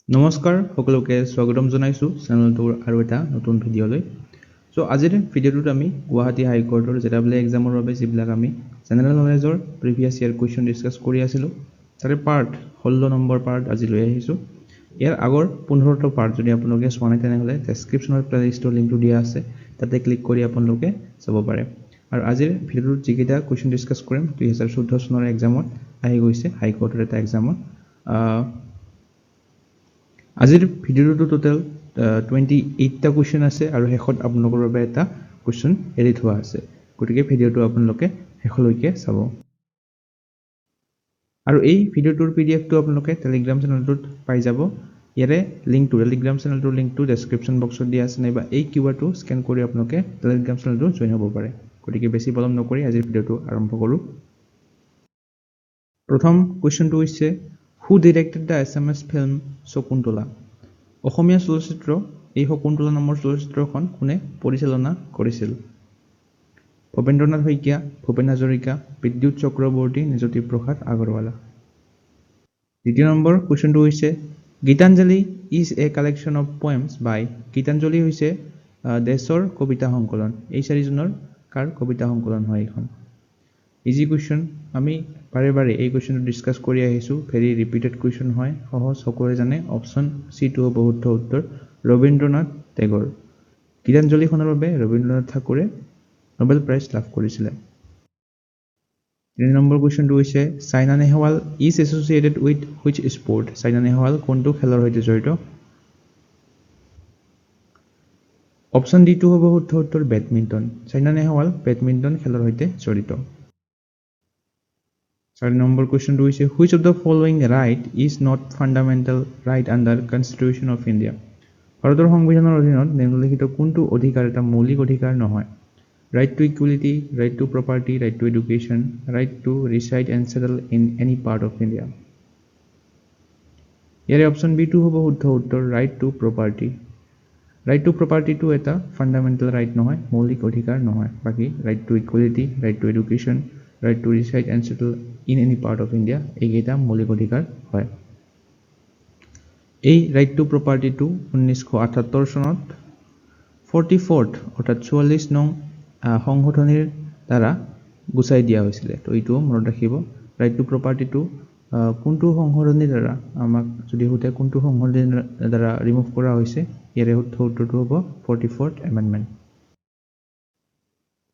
নমস্কাৰ সকলোকে স্বাগতম জনাইছোঁ চেনেলটোৰ আৰু এটা নতুন ভিডিঅ'লৈ। আজিৰ ভিডিঅ'টোত আমি গুৱাহাটী হাইকোৰ্টৰ জেডাবল এক্সামৰ বাবে যিবিলাক আমি জেনেৰেল নলেজৰ প্ৰিভিয়াছ ইয়াৰ কুৱেশ্যন ডিছকাছ কৰি আছিলোঁ তাৰে পাৰ্ট 16 নম্বৰ পাৰ্ট আজি লৈ আহিছোঁ। ইয়াৰ আগৰ 15টা পাৰ্ট যদি আপোনালোকে চোৱা নাই তেনেহ'লে ডেছক্ৰিপশ্যনৰ প্লেলিষ্টৰ লিংকটো দিয়া আছে, তাতে ক্লিক কৰি আপোনালোকে চাব পাৰে। আৰু আজিৰ ভিডিঅ'টোত যিকেইটা কুৱেশ্যন ডিছকাছ কৰিম 2014 চনৰ এক্সামত আহি গৈছে হাইকোৰ্টৰ এটা এক্সামত। আজিৰ ভিডিঅ'টো টোটেল 28টা কুৱেশ্যন আছে আৰু শেষত আপোনালোকৰ বাবে এটা কুৱেশ্যন এৰি থোৱা আছে, গতিকে ভিডিঅ'টো আপোনালোকে শেষলৈকে চাব। আৰু এই ভিডিঅ'টোৰ পিডিএফটো আপোনালোকে টেলিগ্ৰাম চেনেলটোত পাই যাব। ইয়াৰে লিংকটো টেলিগ্ৰাম চেনেলটোৰ লিংকটো ডেছক্ৰিপশ্যন বক্সত দিয়া আছে, নাইবা এই কিউআৰটো স্কেন কৰি আপোনালোকে টেলিগ্ৰাম চেনেলটো জইন হ'ব পাৰে। গতিকে বেছি পলম নকৰি আজিৰ ভিডিঅ'টো আৰম্ভ কৰোঁ। প্ৰথম কুৱেশ্যনটো হৈছে who directed the Assamese film Shakuntala? অসমীয়া চলচ্চিত্ৰ এই শকুন্তলা নামৰ চলচ্চিত্ৰখন কোনে পৰিচালনা কৰিছিল? ভৱেন্দ্ৰনাথ শইকীয়া, ভূপেন হাজৰিকা, বিদ্যুৎ চক্ৰৱৰ্তী নে জ্যোতিপ্ৰসাদ আগৰৱালা? দ্বিতীয় নম্বৰ কুৱেশ্যনটো হৈছে Gitanjali is a collection of poems by. Gitanjali হৈছে দেশৰ কবিতা সংকলন। এই চাৰিজনৰ কাৰ কবিতা সংকলন হয় এইখন? ইজি কুৱেশ্যন, আমি বাৰে বাৰে এই কুৱেশ্যনটো ডিছকাছ কৰি আহিছোঁ। ভেৰি ৰিপিটেড কুৱেশ্যন হয়, সহজ, সকলোৱে জানে। অপশ্যন চিটো হ'ব শুদ্ধ উত্তৰ, ৰবীন্দ্ৰনাথ টেগৰ। গীতাঞ্জলিখনৰ বাবে ৰবীন্দ্ৰনাথ ঠাকুৰে নোবেল প্ৰাইজ লাভ কৰিছিলে। 3 নম্বৰ কুৱেশ্যনটো হৈছে Saina Nehwal is associated with which sport? Saina Nehwal কোনটো খেলৰ সৈতে জড়িত? অপশ্যন ডিটো হ'ব শুদ্ধ উত্তৰ, বেডমিণ্টন। চাইনা নেহৱাল বেডমিণ্টন খেলৰ সৈতে জড়িত। 4 নম্বৰ কুৱেশ্যনটো হৈছে which of the following right is not fundamental right under constitution of India? ভাৰতৰ সংবিধানৰ অধীনত নিম্নলিখিত কোনটো অধিকাৰ এটা মৌলিক অধিকাৰ নহয়? Right to equality, right to property, right to education, right to reside and settle in any part of India? ইয়াৰে অপশ্যন বিটো হ'ব শুদ্ধ উত্তৰ, right to property. Right to প্ৰপাৰ্টিটো এটা ফাণ্ডামেণ্টেল ৰাইট নহয়, মৌলিক অধিকাৰ নহয়। বাকী right to equality, right to education, right to reside and settle in any part of India এইকেইটা মৌলিক অধিকাৰ হয়। এই ৰাইট টু প্ৰপাৰ্টিটো 1978 চনত 44th অৰ্থাৎ 44 নং সংশোধনীৰ দ্বাৰা গুচাই দিয়া হৈছিলে। তো এইটো মনত ৰাখিব। ৰাইট টু প্ৰপাৰ্টিটো কোনটো সংশোধনীৰ দ্বাৰা, আমাক যদি সোধে কোনটো সংশোধনীৰ দ্বাৰা ৰিমুভ কৰা হৈছে, ইয়াৰে শুদ্ধ উত্তৰটো হ'ব 44th এমেণ্ডমেণ্ট।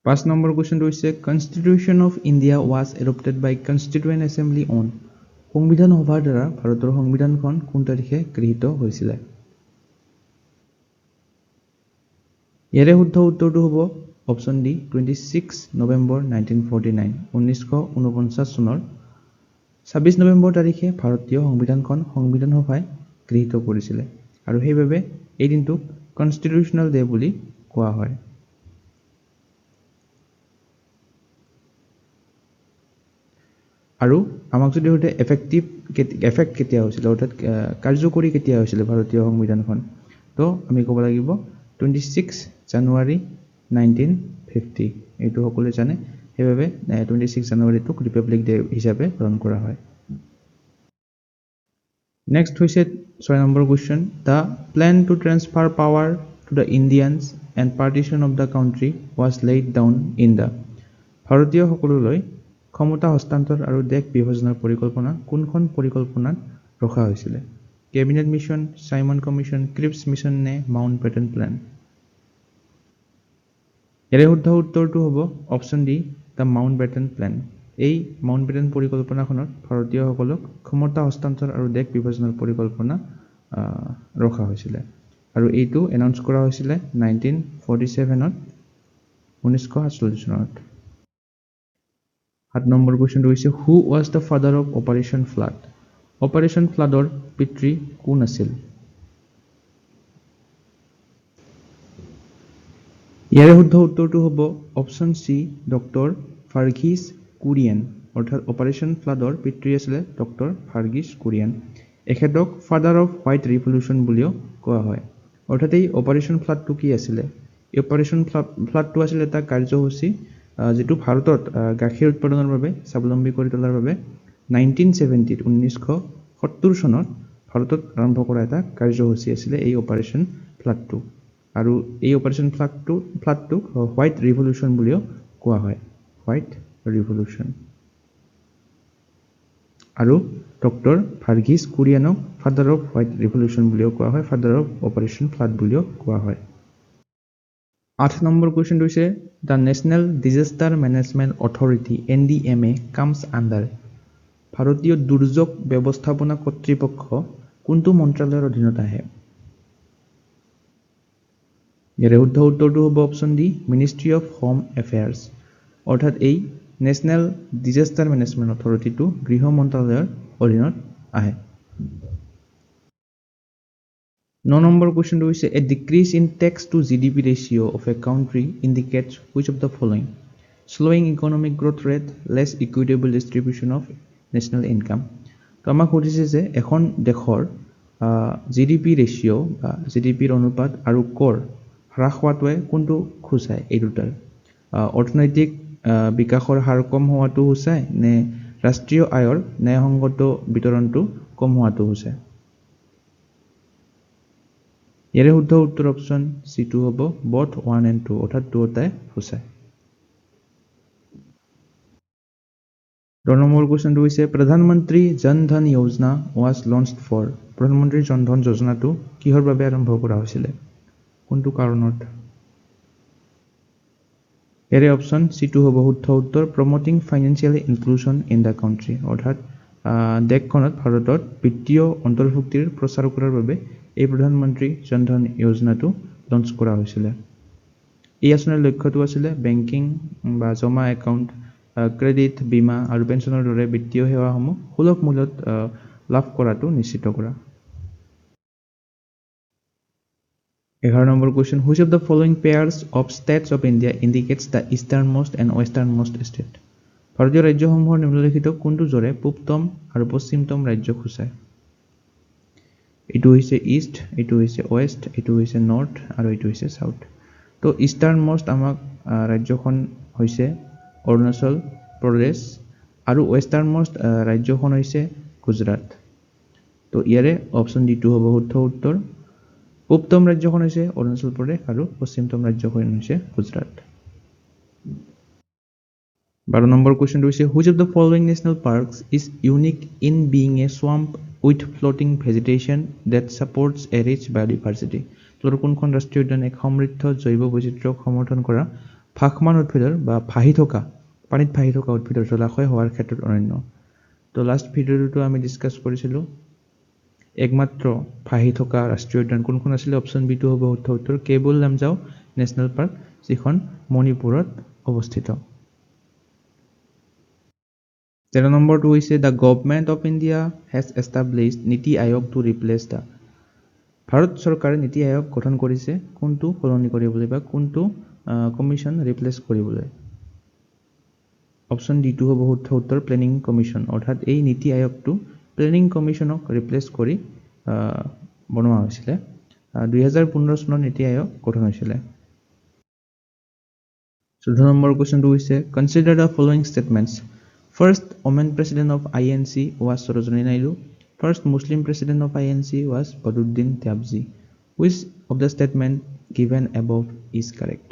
5 নম্বৰ কুৱেশ্যনটো হৈছে constitution of India was adopted by constituent assembly on? সংবিধান সভাৰ দ্বাৰা ভাৰতৰ সংবিধানখন কোন তাৰিখে গৃহীত হৈছিলে? ইয়াৰে শুদ্ধ উত্তৰটো হ'ব অপশ্যন ডি 26 নৱেম্বৰ 1949। 1949 চনৰ 26 নৱেম্বৰ তাৰিখে ভাৰতীয় সংবিধানখন সংবিধান সভাই গৃহীত কৰিছিলে আৰু সেইবাবে এই দিনটোক কনষ্টিটিউশ্যনেল ডে বুলি কোৱা হয়। আৰু আমাক যদি সোধে এফেক্ট কেতিয়া হৈছিলে, অৰ্থাৎ কাৰ্যকৰী কেতিয়া হৈছিলে ভাৰতীয় সংবিধানখন, তো আমি ক'ব লাগিব 26 জানুৱাৰী 1950। এইটো সকলোৱে জানে, সেইবাবে 26 জানুৱাৰীটোক ৰিপাব্লিক ডে হিচাপে পালন কৰা হয়। নেক্সট হৈছে 6 number question the plan to transfer power to the Indians and partition of the country was laid down in the. ভাৰতীয়সকললৈ ক্ষমতা হস্তান্তৰ আৰু দেশ বিভাজনৰ পৰিকল্পনা কোনখন পৰিকল্পনাত ৰখা হৈছিলে? Cabinet mission, Simon commission, Cripps mission নে মাউণ্ট বেটেন প্লেন? ইয়াৰে শুদ্ধ উত্তৰটো হ'ব option D the Mountbatten plan. এই মাউণ্ট বেটেন পৰিকল্পনাখনত ভাৰতীয়সকলক ক্ষমতা হস্তান্তৰ আৰু দেশ বিভাজনৰ পৰিকল্পনা ৰখা হৈছিলে আৰু এইটো এনাউন্স কৰা হৈছিলে 1947ত 1947 চনত। 7 নম্বৰ কুৱেশ্যনটো হৈছে who was the father of operation flood? Operation ফ্লাডৰ পিতৃ কোন আছিল? ইয়াৰে শুদ্ধ উত্তৰটো হ'ব option C doctor Varghese Kurien. অৰ্থাৎ অপাৰেশ্যন ফ্লাডৰ পিতৃ আছিলে ডক্টৰ ভাৰ্গিছ কুৰিয়েন। এখেতক ফাদাৰ অফ হোৱাইট ৰিভলিউশ্যন বুলিও কোৱা হয়। অৰ্থাৎ এই অপাৰেশ্যন ফ্লাডটো কি আছিলে? এই অপাৰেশ্যন ফ্লাডটো আছিলে এটা কাৰ্যসূচী যিটো ভাৰতত গাখীৰ উৎপাদনৰ বাবে স্বাৱলম্বী কৰি তোলাৰ বাবে 1970 চনত ভাৰতত আৰম্ভ কৰা এটা কাৰ্যসূচী আছিলে এই অপাৰেশ্যন ফ্লাড 2 আৰু এই অপাৰেশ্যন ফ্লাড 2ক হোৱাইট ৰিভলিউশ্যন বুলিও কোৱা হয় হোৱাইট ৰিভলিউশ্যন আৰু ডক্টৰ ভাৰ্গিছ কুৰিয়ানক ফাদাৰ অফ হোৱাইট ৰিভলিউশ্যন বুলিও কোৱা হয় ফাদাৰ অফ অপাৰেশ্যন ফ্লাড বুলিও কোৱা হয় 8 নম্বৰ কুৱেশ্যনটো হৈছে the national disaster management authority NDMA comes under ভাৰতীয় দুৰ্যোগ ব্যৱস্থাপনা কৰ্তৃপক্ষ কোনটো মন্ত্ৰালয়ৰ অধীনত আহে ইয়াৰে শুদ্ধ উত্তৰটো হ'ব option D ministry of home affairs অৰ্থাৎ এই নেশ্যনেল ডিজাষ্টাৰ মেনেজমেণ্ট অথৰিটিটো গৃহ মন্ত্ৰালয়ৰ অধীনত আহে 9 নম্বৰ কুৱেশ্যনটো হৈছে a decrease in tax to GDP ratio' of a country indicates which of the following slowing economic growth rate less equitable distribution of national income তো আমাক সুধিছে যে এখন দেশৰ GDP ৰেচিঅ' বা GDPৰ অনুপাত আৰু কৰ হ্ৰাস হোৱাটোৱে কোনটো সূচায় এই দুটাৰ অৰ্থনৈতিক বিকাশৰ হাৰ কম হোৱাটো সূচায় নে ৰাষ্ট্ৰীয় আয়ৰ ন্যায়সংগত বিতৰণটো কম হোৱাটো সূচায় ইয়াৰে শুদ্ধ উত্তৰ অপশ্যন C2 হ'ব both 1 and 2 অৰ্থাৎ দুয়োটাই সূচায় 10 নম্বৰ কুৱেশ্যনটো হৈছে প্ৰধানমন্ত্ৰী Jan Dhan Yojana was launched for প্ৰধানমন্ত্ৰী জন ধন যোজনাটো কিহৰ বাবে আৰম্ভ কৰা হৈছিলে কোনটো কাৰণত ইয়াৰে অপশ্যন C2 হ'ব শুদ্ধ উত্তৰ promoting financial inclusion in the country অৰ্থাৎ দেশখনত ভাৰতত বিত্তীয় অন্তৰ্ভুক্তিৰ প্ৰচাৰ কৰাৰ বাবে এই প্ৰধানমন্ত্ৰী জন ধন যোজনাটো লঞ্চ কৰা হৈছিলে এই আঁচনিৰ লক্ষ্যটো আছিলে বেংকিং বা জমা একাউণ্ট ক্ৰেডিট বীমা আৰু পেঞ্চনৰ দৰে বিত্তীয় সেৱাসমূহ সুলভ মূল্যত লাভ কৰাটো নিশ্চিত কৰা 11 number question which of the following pairs of states of India indicates the easternmost and westernmost state ভাৰতীয় ৰাজ্যসমূহৰ নিম্নলিখিত কোনটো জোৰে পূবতম আৰু পশ্চিমতম ৰাজ্যক সূচায় এইটো হৈছে ইষ্ট এইটো হৈছে ৱেষ্ট এইটো হৈছে নৰ্থ আৰু এইটো হৈছে সাউথ তো ইষ্টাৰ্ণমষ্ট আমাক ৰাজ্যখন হৈছে অৰুণাচল প্ৰদেশ আৰু ৱেষ্টাৰ্ণমষ্ট ৰাজ্যখন হৈছে গুজৰাট তো ইয়াৰে অপশ্যন ডি টো হ'ব শুদ্ধ উত্তৰ পূবতম ৰাজ্যখন হৈছে অৰুণাচল প্ৰদেশ আৰু পশ্চিমতম ৰাজ্যখন হৈছে গুজৰাট 12 নম্বৰ কুৱেশ্যনটো হৈছে which of the following national parks is unique in being a swamp with floating vegetation that supports a rich biodiversity তোৰ কোনখন ৰাষ্ট্ৰীয় উদ্যান এক সমৃদ্ধ জৈৱ বৈচিত্ৰ্যক সমৰ্থন কৰা ভাসমান উদ্ভিদৰ বা পানীত ভাহি থকা উদ্ভিদৰ জলাশয় হোৱাৰ ক্ষেত্ৰত অনন্য তো লাষ্ট ভিডিঅ'টো আমি ডিছকাছ কৰিছিলোঁ একমাত্ৰ ভাহি থকা ৰাষ্ট্ৰীয় উদ্যান কোনখন আছিলে অপশ্যন বি টো হ'ব শুদ্ধ উত্তৰ কেবুল লামজাও নেশ্যনেল পাৰ্ক যিখন মণিপুৰত অৱস্থিত 13 নম্বৰটো হৈছে the government of India has established নীতি আয়োগ টু ৰিপ্লেচ দ্য ভাৰত চৰকাৰে নীতি আয়োগ গঠন কৰিছে কোনটো সলনি কৰিবলৈ বা কোনটো কমিশ্যন ৰিপ্লেচ কৰিবলৈ অপশ্যন ডি টো হ'ব শুদ্ধ উত্তৰ প্লেনিং কমিশ্যন অৰ্থাৎ এই নীতি আয়োগটো প্লেনিং কমিশ্যনক ৰিপ্লেচ কৰি বনোৱা হৈছিলে 2015 চনত নীতি আয়োগ গঠন হৈছিলে 14 নম্বৰ কুৱেশ্যনটো হৈছে consider the following statements first women president of INC was Sarojini Naidu first Muslim president of INC was Badruddin Tyabji which of the statement given above is correct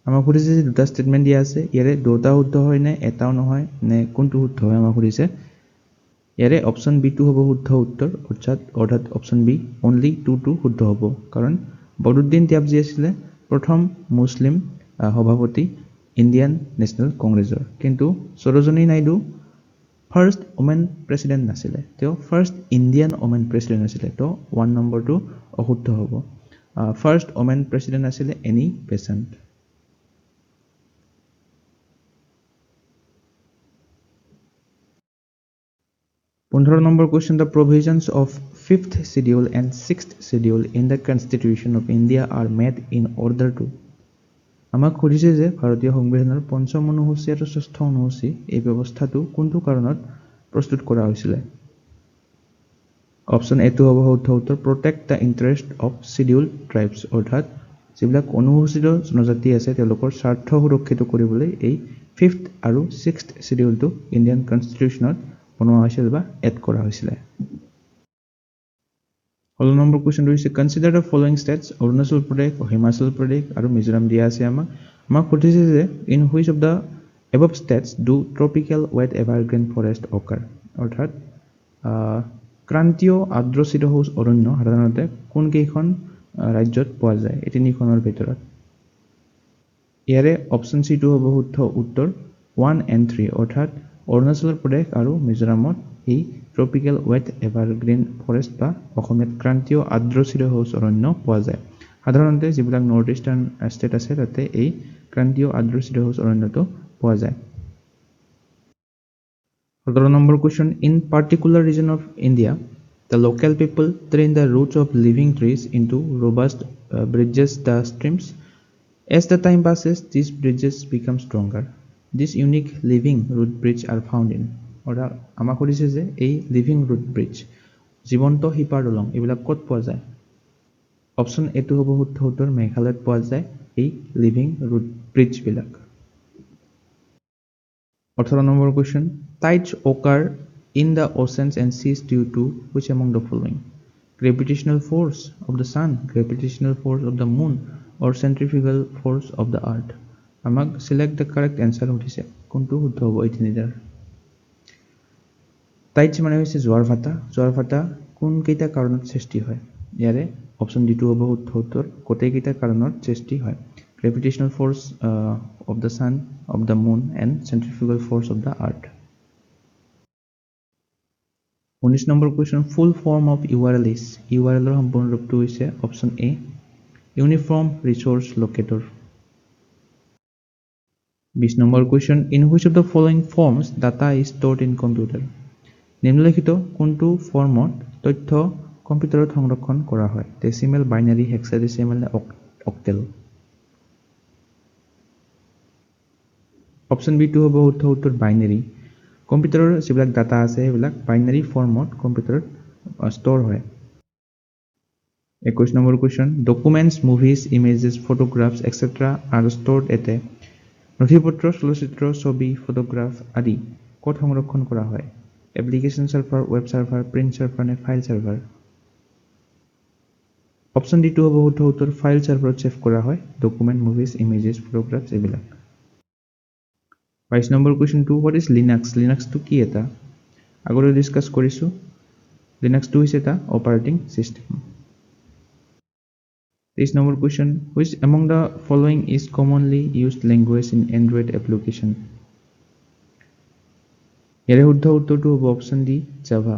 আমাক সুধিছে যে দুটা ষ্টেটমেণ্ট দিয়া আছে ইয়াৰে দুটা শুদ্ধ হয় নে এটাও নহয় নে কোনটো শুদ্ধ হয় আমাক সুধিছে ইয়াৰে অপশ্যন বি টো হ'ব শুদ্ধ উত্তৰ অৰ্থাৎ অপশ্যন বি অনলি টু শুদ্ধ হ'ব কাৰণ বদৰুদ্দিন ত্যাবজী আছিলে প্ৰথম মুছলিম সভাপতি ইণ্ডিয়ান নেশ্যনেল কংগ্ৰেছৰ কিন্তু Sarojini Naidu first women president নাছিলে তেওঁ ফাৰ্ষ্ট ইণ্ডিয়ান ওমেন প্ৰেচিডেণ্ট আছিলে তো 1 নম্বৰটো অশুদ্ধ হ'ব ফাৰ্ষ্ট ওমেন প্ৰেচিডেণ্ট আছিলে Annie Besant 15 number question the provisions of 5th schedule and 6th schedule in the Constitution of India are made in order to আমাক সুধিছে যে ভাৰতীয় সংবিধানৰ পঞ্চম অনুসূচী আৰু ষষ্ঠ অনুসূচী এই ব্যৱস্থাটো কোনটো কাৰণত প্ৰস্তুত কৰা হৈছিলে অপশ্যন এ টো হ'ব শুদ্ধ উত্তৰ protect the interest of scheduled tribes অৰ্থাৎ যিবিলাক অনুসূচিত জনজাতি আছে তেওঁলোকৰ স্বাৰ্থ সুৰক্ষিত কৰিবলৈ এই 5th আৰু 6th শিডিউলটো ইণ্ডিয়ান কনষ্টিটিউশ্যনত বনোৱা হৈছিল বা এড কৰা হৈছিলে 16 নম্বৰ কুৱেশ্যনটো হৈছে consider the following states Arunachal Pradesh Himachal Pradesh আৰু মিজোৰাম দিয়া আছে আমাক সুধিছে যে in which of the above states do tropical wet evergreen forest occur অৰ্থাৎ ক্ৰান্তীয় আৰ্দ্ৰ চিৰহৌজ অৰণ্য সাধাৰণতে কোন কেইখন ৰাজ্যত পোৱা যায় এই তিনিখনৰ ভিতৰত ইয়াৰে অপচন সি টো হ'ব শুদ্ধ উত্তৰ 1 and 3 অৰ্থাৎ অৰুণাচল প্ৰদেশ আৰু মিজোৰামত এই ট্ৰপিকেল ৱেট এভাৰগ্ৰীণ ফৰেষ্ট বা অসমীয়াত ক্ৰান্তীয় আৰ্দ্ৰ চিৰহৌজ অৰণ্য পোৱা যায় সাধাৰণতে যিবিলাক নৰ্থ ইষ্টাৰ্ণ ষ্টেট আছে তাতে এই ক্ৰান্তীয় আৰ্দ্ৰ চিৰহৌজ অৰণ্যটো পোৱা যায় 17 নম্বৰ question in particular region of India the local people train the roots of living trees into robust bridges the streams as the time passes these bridges become stronger this unique living root bridge are found in অৰ্থাৎ আমাক সুধিছে যে এই living root bridge জীৱন্ত শিপাৰ দলং এইবিলাক ক'ত পোৱা যায় অপচন এ টো হ'ব শুদ্ধ উত্তৰ মেঘালয়ত পোৱা যায় এই লিভিং ৰুট ব্ৰিজ বিলাক 18 number question tides occur in the oceans and seas due to which among the following gravitational force of the sun gravitational force of the moon or centrifugal force of the earth আমাক select the correct answer সুধিছে কোনটো শুদ্ধ হ'ব এই তিনিটাৰ tides মানে হৈছে জোৱাৰ ভাটা কোন কেইটা কাৰণত সৃষ্টি হয় ইয়াৰে অপচন ডি টো হ'ব শুদ্ধ উত্তৰ গোটেই কেইটা কাৰণত সৃষ্টি হয় gravitational force of the sun of the moon and centrifugal force of the earth 19 number question full form of URL is URL ৰ সম্পূৰ্ণ ৰূপটো হৈছে option A uniform resource locator 20 number question in which of the following forms data is stored in computer নিম্নলিখিত কোনটো ফৰ্মত তথ্য কম্পিউটাৰত সংৰক্ষণ কৰা হয় decimal binary hexadecimal octal option B টো হ'ব শুদ্ধ উত্তৰ বাইনাৰী কম্পিউটাৰৰ যিবিলাক ডাটা আছে সেইবিলাক বাইনাৰী ফৰ্মত কম্পিউটাৰত ষ্ট'ৰ হয় 21 number question documents movies images photographs etcetera are stored at a নথিপত্ৰ চলচ্চিত্ৰ ছবি ফটোগ্ৰাফ আদি ক'ত সংৰক্ষণ কৰা হয় application server web server print server নে ফাইল চাৰ্ভাৰ অপচন ডি টো হ'ব শুদ্ধ উত্তৰ ফাইল চাৰ্ভাৰত ছেভ কৰা হয় ডকুমেণ্ট মুভিজ ইমেজেছ ফটোগ্ৰাফছ এইবিলাক 22 নম্বৰ কুৱেশ্যনটো হোৱাট ইজ লিনাক্সটো কি এটা আগতে ডিসকাস কৰিছো লিনাক্সটো হৈছে এটা operating system 23 number question which among the following is commonly used language in Android application ইয়াৰে শুদ্ধ উত্তৰটো হ'ব option D Java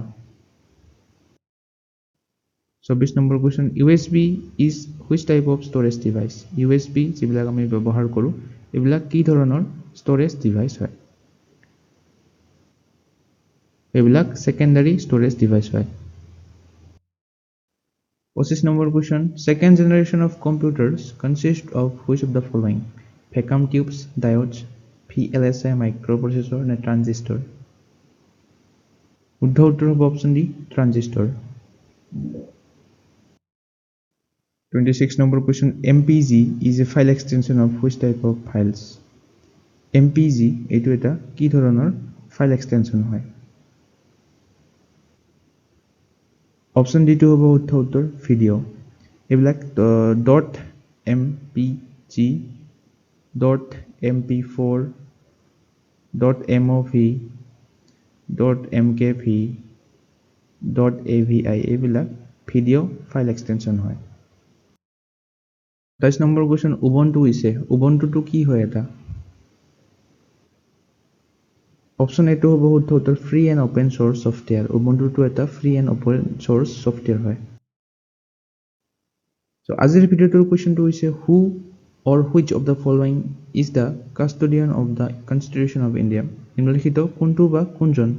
24 number question USB is which type of storage device USB যিবিলাক আমি ব্যৱহাৰ কৰো এইবিলাক কি ধৰণৰ storage device হয় এইবিলাক secondary storage device হয় 25 number question second generation of computers consist of which of the following vacuum tubes diodes VLSI microprocessor and transistor শুদ্ধ উত্তৰ হ'ব option D ট্ৰানজিস্টৰ 26 number question MPG is a file extension of which type of files MPG এইটো এটা কি ধৰণৰ file extension হয় option D টো হ'ব শুদ্ধ উত্তৰ ভিডিও এইবিলাক .mpg .mp4 .mov .mkv .avi এইবিলাক ভিডিও ফাইল এক্সটেনশন হয় 27 নম্বৰ কোৱেশ্চন উবুন্টু হৈছে উবুন্টুটো কি হয় এটা অপচন এ টো হ'ব শুদ্ধ উত্তৰ free and open source software উবুন্টুটো এটা free and open source software হয় সো আজিৰ ভিডিওটোৰ কোৱেশ্চনটো হৈছে হু or which of the following is the custodian of the Constitution of India নিম্নলিখিত কোনটো বা কোনজন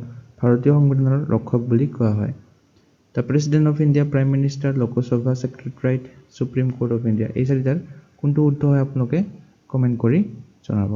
ভাৰতীয় সংবিধানৰ ৰক্ষক বুলি কোৱা হয় The President of India, Prime Minister, Lok Sabha, Secretariat, Supreme Court of India এই চাৰিটাৰ কোনটো শুদ্ধ হয় আপোনালোকে কমেন্ট কৰি জনাব